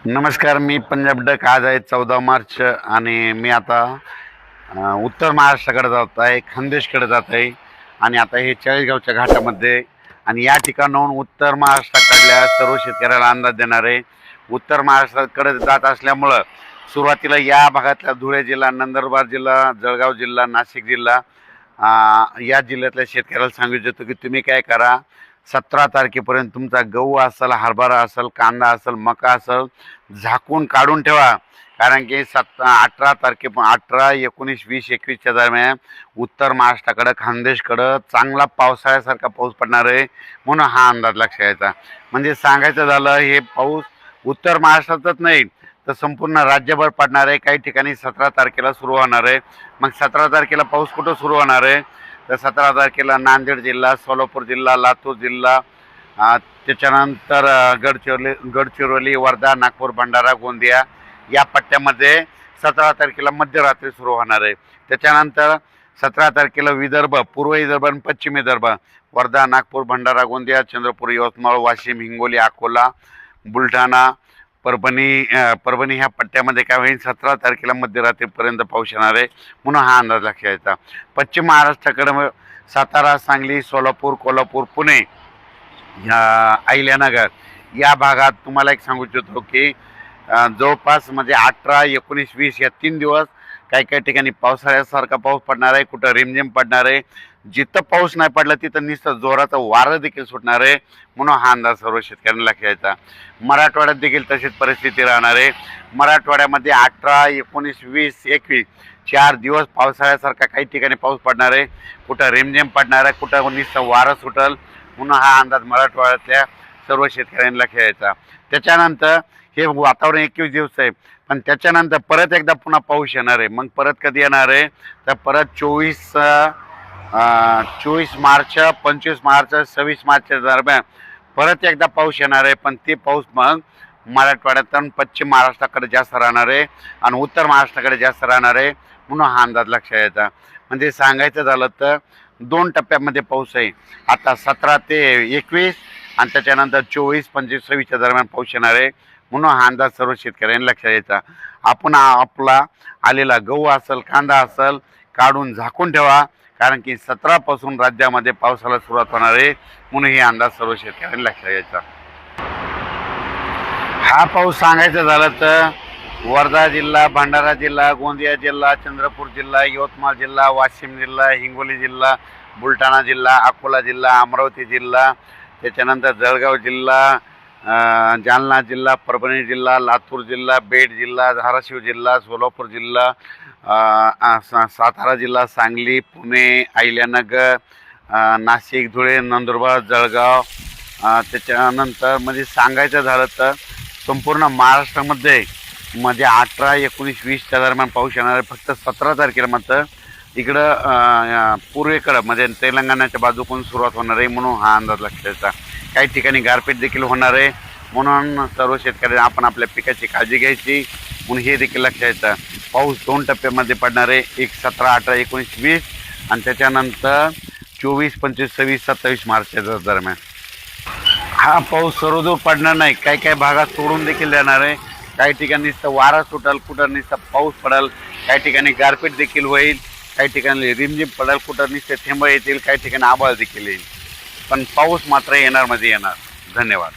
नमस्कार, मी पंजाब डक. आज आहे 14 मार्च आणि मी आता उत्तर महाराष्ट्राकडे जात आहे, खानदेशकडे जात आहे. आणि आता हे चाळीसगावच्या घाटामध्ये आणि या ठिकाणाहून उत्तर महाराष्ट्राकडल्या सर्व शेतकऱ्याला अंदाज देणार आहे. उत्तर महाराष्ट्राकडे जात असल्यामुळं सुरुवातीला या भागातल्या धुळे जिल्हा, नंदुरबार जिल्हा, जळगाव जिल्हा, नाशिक जिल्हा या जिल्ह्यातल्या शेतकऱ्याला सांगू इच्छितो की तुम्ही काय करा, 17 तारखेपर्यंत तुमचा गहू असेल, हरभरा असेल, कांदा असेल, मका असेल, झाकून काढून ठेवा. कारण की 18 तारखे 18, 19, 20, 21च्या दरम्यान उत्तर महाराष्ट्राकडं, खानदेशकडं चांगला पावसाळ्यासारखा पाऊस पडणार आहे. म्हणून हा अंदाज लक्षात घ्यायचा. म्हणजे सांगायचं झालं, हे पाऊस उत्तर महाराष्ट्रातच नाही तर संपूर्ण राज्यभर पडणार आहे. काही ठिकाणी 17 तारखेला सुरू होणार आहे. मग 17 तारखेला पाऊस कुठं सुरू होणार आहे तर 17 तारखेला नांदेड जिल्हा, सोलापूर जिल्हा, लातूर जिल्हा, त्याच्यानंतर गडचिरोली, वर्धा, नागपूर, भंडारा, गोंदिया या पट्ट्यामध्ये 17 तारखेला मध्यरात्री सुरू होणार आहे. त्याच्यानंतर 17 तारखेला विदर्भ, पूर्व विदर्भ आणि पश्चिम विदर्भ, वर्धा, नागपूर, भंडारा, गोंदिया, चंद्रपूर, यवतमाळ, वाशिम, हिंगोली, अकोला, बुलढाणा, परभणी ह्या पट्ट्यामध्ये काय होईल, 17 तारखेला मध्यरात्रीपर्यंत पाऊस येणार आहे. म्हणून हा अंदाज लक्षात घ्यायचा. पश्चिम महाराष्ट्राकडे सातारा, सांगली, सोलापूर, कोल्हापूर, पुणे, अहिल्यानगर या भागात तुम्हाला एक सांगू इच्छितो की जवळपास म्हणजे 18, 19, 20 या 3 दिवस काही ठिकाणी पावसाळ्यासारखा पाऊस पडणार आहे. कुठं रिमझिम पडणार आहे. जिथं पाऊस नाही पडला तिथं नुसतं जोराचं वारं देखील सुटणार आहे. म्हणून हा अंदाज सर्व शेतकऱ्यांना लक्षात घ्यायचा. मराठवाड्यात देखील तशीच परिस्थिती राहणार आहे. मराठवाड्यामध्ये 18, 19, 20, 21 4 दिवस पावसाळ्यासारखा काही ठिकाणी पाऊस पडणार आहे. कुठं रिमझिम पडणार आहे, कुठं नुसतं वारं सुटल. म्हणून हा अंदाज मराठवाड्यातल्या सर्व शेतकऱ्यांना लक्षात घ्यायचा. त्याच्यानंतर हे वातावरण 21 दिवस आहे, पण त्याच्यानंतर परत एकदा पुन्हा पाऊस येणार आहे. मग परत कधी येणार आहे तर परत 24 मार्च, 25 मार्च, 26 मार्चच्या दरम्यान परत एकदा पाऊस येणार आहे. पण ते पाऊस मग मराठवाड्यात आणि पश्चिम महाराष्ट्राकडे जास्त राहणार आहे आणि उत्तर महाराष्ट्राकडे जास्त राहणार आहे. म्हणून हा अंदाज लक्षात घ्यायचा. म्हणजे सांगायचं झालं तर 2 टप्प्यामध्ये पाऊस आहे. आता 17 ते 21 आणि त्याच्यानंतर 24, 25, 26च्या दरम्यान पाऊस येणार आहे. म्हणून हा अंदाज सर्व शेतकऱ्यांनी लक्षात घ्यायचा. आपण आपला आलेला गहू असेल, कांदा असेल काढून झाकून ठेवा. कारण की 17 पासून राज्यामध्ये पावसाला सुरुवात होणार आहे. म्हणून हे अंदाज सर्व शेतकऱ्यांनी लक्षात घ्यायचा. हा पाऊस सांगायचं झालं तर वर्धा जिल्हा, भंडारा जिल्हा, गोंदिया जिल्हा, चंद्रपूर जिल्हा, यवतमाळ जिल्हा, वाशिम जिल्हा, हिंगोली जिल्हा, बुलढाणा जिल्हा, अकोला जिल्हा, अमरावती जिल्हा, त्याच्यानंतर जळगाव जिल्हा, जालना जिल्हा, परभणी जिल्हा, लातूर जिल्हा, बीड जिल्हा, धाराशिव जिल्हा, सोलापूर जिल्हा, सातारा जिल्हा, सांगली, पुणे, अहिल्यानगर, नाशिक, धुळे, नंदुरबार, जळगाव, त्याच्यानंतर म्हणजे सांगायचं झालं तर संपूर्ण महाराष्ट्रामध्ये म्हणजे 18, 19, 20च्या दरम्यान पाऊस येणार आहे. फक्त 17 तारखेला मात्र इकडं पूर्वेकडं म्हणजे तेलंगणाच्या बाजूकडून सुरुवात होणार आहे. म्हणून हा अंदाज लक्षात घ्यायचा. काही ठिकाणी गारपीट देखील होणार आहे. म्हणून सर्व शेतकऱ्यांनी आपण आपल्या पिकाची काळजी घ्यायची. म्हणून हे देखील लक्षात घ्यायचं. पाऊस 2 टप्प्यामध्ये पडणार आहे. एक 17, 18, 19, 20 आणि त्याच्यानंतर 24, 25, 26, 27 मार्चच्या दरम्यान. हा पाऊस सर्वदूर पडणार नाही. काही भागात सोडून देखील देणार आहे. काही ठिकाणी नुसतं वारा सुटल, कुठं नुसतं पाऊस पडेल, काही ठिकाणी गारपीट देखील होईल, काही ठिकाणी रिमझिम पडेल, कुठं नुसते थेंब येतील, काही ठिकाणी आभाळ देखील येईल. पण पाऊस मात्र येणार म्हणजे येणार. धन्यवाद.